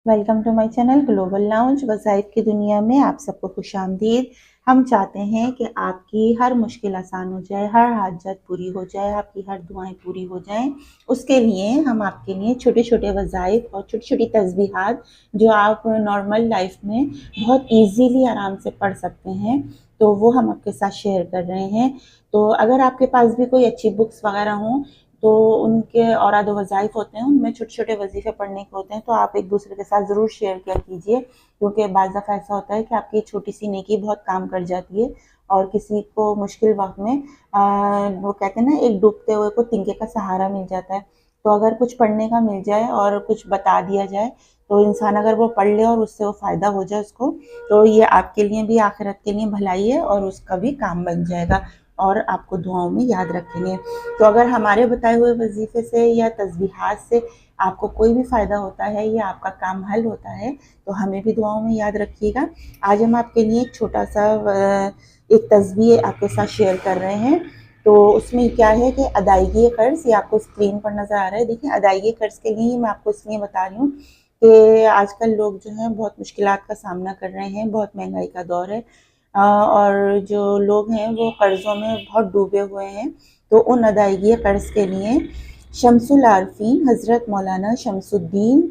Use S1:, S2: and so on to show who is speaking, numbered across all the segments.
S1: Welcome to my channel global lounge. वज़ाइफ की दुनिया में आप सबको खुशामदीद। हम चाहते हैं कि आपकी हर मुश्किल आसान हो जाए, हर हाजत पूरी हो जाए, आपकी हर दुआएं पूरी हो जाएं। उसके लिए हम आपके लिए छोटे छोटे वज़ाइफ और छोटी छोटी तस्बीहात जो आप नॉर्मल लाइफ में बहुत इजीली आराम से पढ़ सकते हैं, तो वो हम आपके साथ शेयर कर रहे हैं। तो अगर आपके पास भी कोई अच्छी बुक्स वगैरह हों, तो उनके औराद वज़ाइफ होते हैं, उनमें छोटे छोटे वजीफ़े पढ़ने के होते हैं, तो आप एक दूसरे के साथ ज़रूर शेयर किया कीजिए, क्योंकि बाज़ दफ़ा ऐसा होता है कि आपकी छोटी सी नेकी बहुत काम कर जाती है और किसी को मुश्किल वक्त में वो कहते हैं ना, एक डूबते हुए को तिनके का सहारा मिल जाता है। तो अगर कुछ पढ़ने का मिल जाए और कुछ बता दिया जाए, तो इंसान अगर वो पढ़ ले और उससे वो फ़ायदा हो जाए उसको, तो ये आपके लिए भी आखिरत के लिए भलाई है और उसका भी काम बन जाएगा और आपको दुआओं में याद रखेंगे। तो अगर हमारे बताए हुए वजीफे से या तस्बीहात से आपको कोई भी फ़ायदा होता है या आपका काम हल होता है, तो हमें भी दुआओं में याद रखिएगा। आज हम आपके लिए एक छोटा सा एक तस्बीह आपके साथ शेयर कर रहे हैं। तो उसमें क्या है कि अदायगी कर्ज़, ये आपको स्क्रीन पर नज़र आ रहा है। देखिए, अदायगी कर्ज़ के लिए ही मैं आपको इसलिए बता रही हूँ कि आजकल लोग जो हैं बहुत मुश्किलात का सामना कर रहे हैं, बहुत महंगाई का दौर है और जो लोग हैं वो कर्ज़ों में बहुत डूबे हुए हैं। तो उन अदायगी कर्ज़ के लिए शम्सुल आरफीन हज़रत मौलाना शमसुद्दीन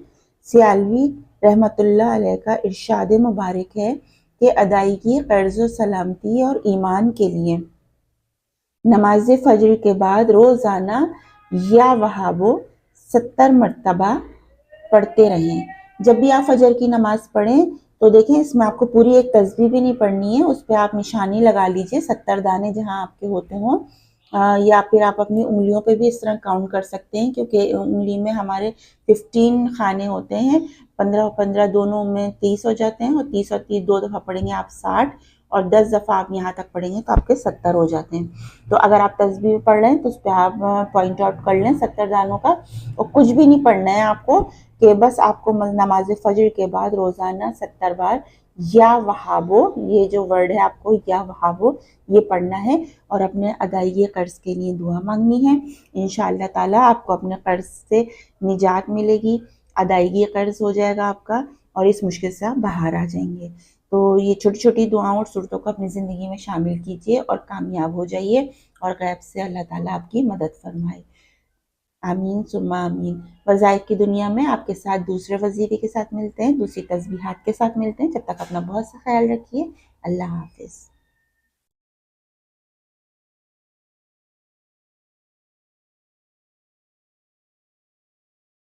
S1: सियालवी रहमतुल्लाह अलैह का इरशाद मुबारक है कि अदायगी कर्ज़ सलामती और ईमान के लिए नमाज फजर के बाद रोज़ाना या वहाबो 70 मरतबा पढ़ते रहें। जब भी आप फजर की नमाज पढ़ें, तो देखें, इसमें आपको पूरी एक तस्बीह भी नहीं पढ़नी है, उस पर आप निशानी लगा लीजिए 70 दाने जहाँ आपके होते हों। या फिर आप अपनी उंगलियों पे भी इस तरह काउंट कर सकते हैं, क्योंकि उंगली में हमारे 15 खाने होते हैं। 15 और 15 दोनों में 30 हो जाते हैं, और 30 और 30 दो दफ़ा पढ़ेंगे आप 60, और 10 दफ़ा आप यहाँ तक पढ़ेंगे तो आपके 70 हो जाते हैं। तो अगर आप तस्बीह पढ़ रहे हैं तो उस पर आप पॉइंट आउट कर लें 70 दानों का। और कुछ भी नहीं पढ़ना है आपको, कि बस आपको नमाज फजर के बाद रोज़ाना 70 बार या वहाबो, ये जो वर्ड है आपको या वहाबो, ये पढ़ना है और अपने अदायगी कर्ज के लिए दुआ मांगनी है। इंशाअल्लाह ताला आपको अपने कर्ज से निजात मिलेगी, अदायगी कर्ज हो जाएगा आपका और इस मुश्किल से आप बाहर आ जाएंगे। तो ये छोटी छोटी दुआओं और सूरतों को अपनी ज़िंदगी में शामिल कीजिए और कामयाब हो जाइए, और गैब से अल्लाह ताला आपकी मदद फरमाए। आमीन सुम्मा आमीन। वज़ाइफ की दुनिया में आपके साथ दूसरे वजीफे के साथ मिलते हैं, दूसरी तस्बीहात के साथ मिलते हैं। जब तक अपना बहुत सा ख्याल रखिए। अल्लाह हाफिज़।